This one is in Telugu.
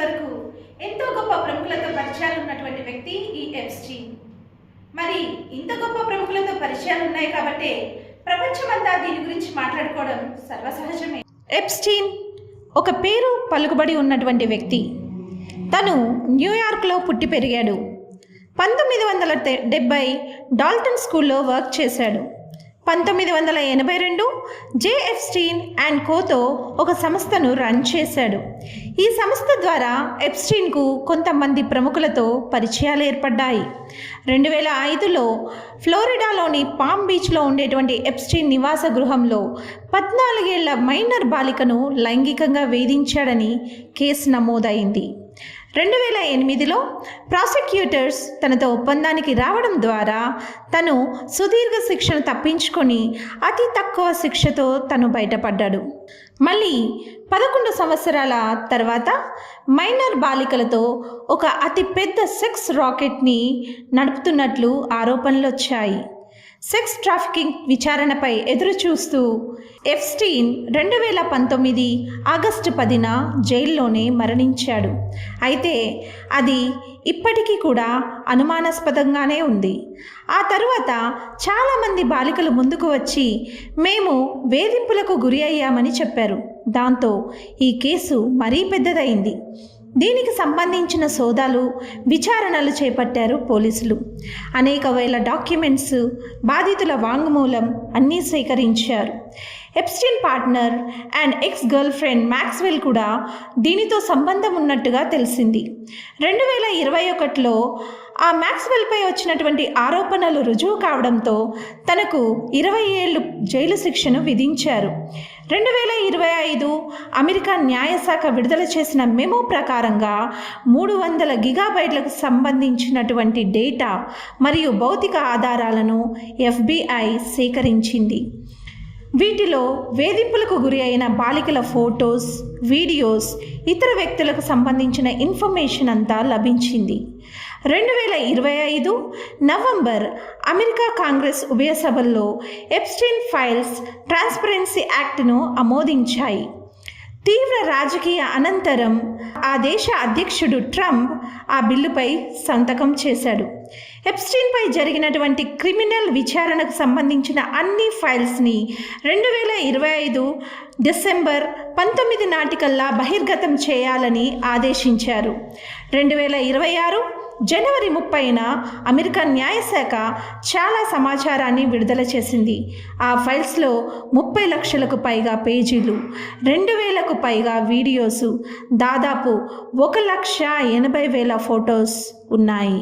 వరకు ఎంతో గొప్ప ప్రముఖులతో పరిచయాలు ఉన్నటువంటి వ్యక్తి ఈ ఎప్స్టీన్. మరి ఇంత గొప్ప ప్రముఖులతో పరిచయాలు ఉన్నాయి కాబట్టి ప్రపంచమంతా దీని గురించి మాట్లాడుకోవడం సర్వసహజమే. ఎప్స్టీన్ ఒక పేరు పలుకుబడి ఉన్నటువంటి వ్యక్తి. తను న్యూయార్క్లో పుట్టి పెరిగాడు. 1970 డాల్టన్ స్కూల్లో వర్క్ చేశాడు. 1982 జే ఎప్స్టీన్ అండ్ కోతో ఒక సంస్థను రన్ చేశాడు. ఈ సంస్థ ద్వారా ఎప్స్టీన్కు కొంతమంది ప్రముఖులతో పరిచయాలు ఏర్పడ్డాయి. 2005లో ఫ్లోరిడాలోని పామ్ బీచ్లో ఉండేటువంటి ఎప్స్టీన్ నివాస గృహంలో 14 ఏళ్ల మైనర్ బాలికను లైంగికంగా వేధించాడని కేసు నమోదైంది. 2008లో ప్రాసిక్యూటర్స్ తనతో ఒప్పందానికి రావడం ద్వారా తను సుదీర్ఘ శిక్షను తప్పించుకొని అతి తక్కువ శిక్షతో తను బయటపడ్డాడు. మళ్ళీ 11 సంవత్సరాల తర్వాత మైనర్ బాలికలతో ఒక అతిపెద్ద సెక్స్ రాకెట్ని నడుపుతున్నట్లు ఆరోపణలు వచ్చాయి. సెక్స్ ట్రాఫికింగ్ విచారణపై ఎదురుచూస్తూ ఎప్స్టీన్ 2019 ఆగస్టు 10న జైల్లోనే మరణించాడు. అయితే అది ఇప్పటికీ కూడా అనుమానాస్పదంగానే ఉంది. ఆ తరువాత చాలామంది బాలికలు ముందుకు వచ్చి మేము వేధింపులకు గురి అయ్యామని చెప్పారు. దాంతో ఈ కేసు మరీ పెద్దదైంది. దీనికి సంబంధించిన సోదాలు విచారణలు చేపట్టారు పోలీసులు. అనేక వేల డాక్యుమెంట్స్, బాధితుల వాంగ్మూలం అన్నీ సేకరించారు. Epstein partner and ex girl friend Maxwell కూడా దీనితో సంబంధం ఉన్నట్టుగా తెలిసింది. 2021లో ఆ మ్యాక్స్వెల్పై వచ్చినటువంటి ఆరోపణలు రుజువు కావడంతో తనకు 20 ఏళ్ళు జైలు శిక్షను విధించారు. 2025 అమెరికా న్యాయశాఖ విడుదల చేసిన మెమో ప్రకారంగా 300 గిగాబైట్లకు సంబంధించినటువంటి డేటా మరియు భౌతిక ఆధారాలను FBI సేకరించింది. వీటిలో వేధింపులకు గురి అయిన బాలికల ఫోటోస్, వీడియోస్, ఇతర వ్యక్తులకు సంబంధించిన ఇన్ఫర్మేషన్ అంతా లభించింది. 2025 నవంబర్ అమెరికా కాంగ్రెస్ ఉభయ సభల్లో ఎప్స్టీన్ ఫైల్స్ ట్రాన్స్పరెన్సీ యాక్ట్ను ఆమోదించాయి. తీవ్ర రాజకీయ అనంతరం ఆ దేశ అధ్యక్షుడు ట్రంప్ ఆ బిల్లుపై సంతకం చేశాడు. ఎప్స్టీన్పై జరిగినటువంటి క్రిమినల్ విచారణకు సంబంధించిన అన్ని ఫైల్స్ని 2025 డిసెంబర్ 19 నాటికల్లా బహిర్గతం చేయాలని ఆదేశించారు. 2026 జనవరి 30న అమెరికా న్యాయశాఖ చాలా సమాచారాన్ని విడుదల చేసింది. ఆ ఫైల్స్లో 30 లక్షలకు పైగా పేజీలు, 2000కు పైగా వీడియోసు, దాదాపు 1,80,000 ఫొటోస్ ఉన్నాయి.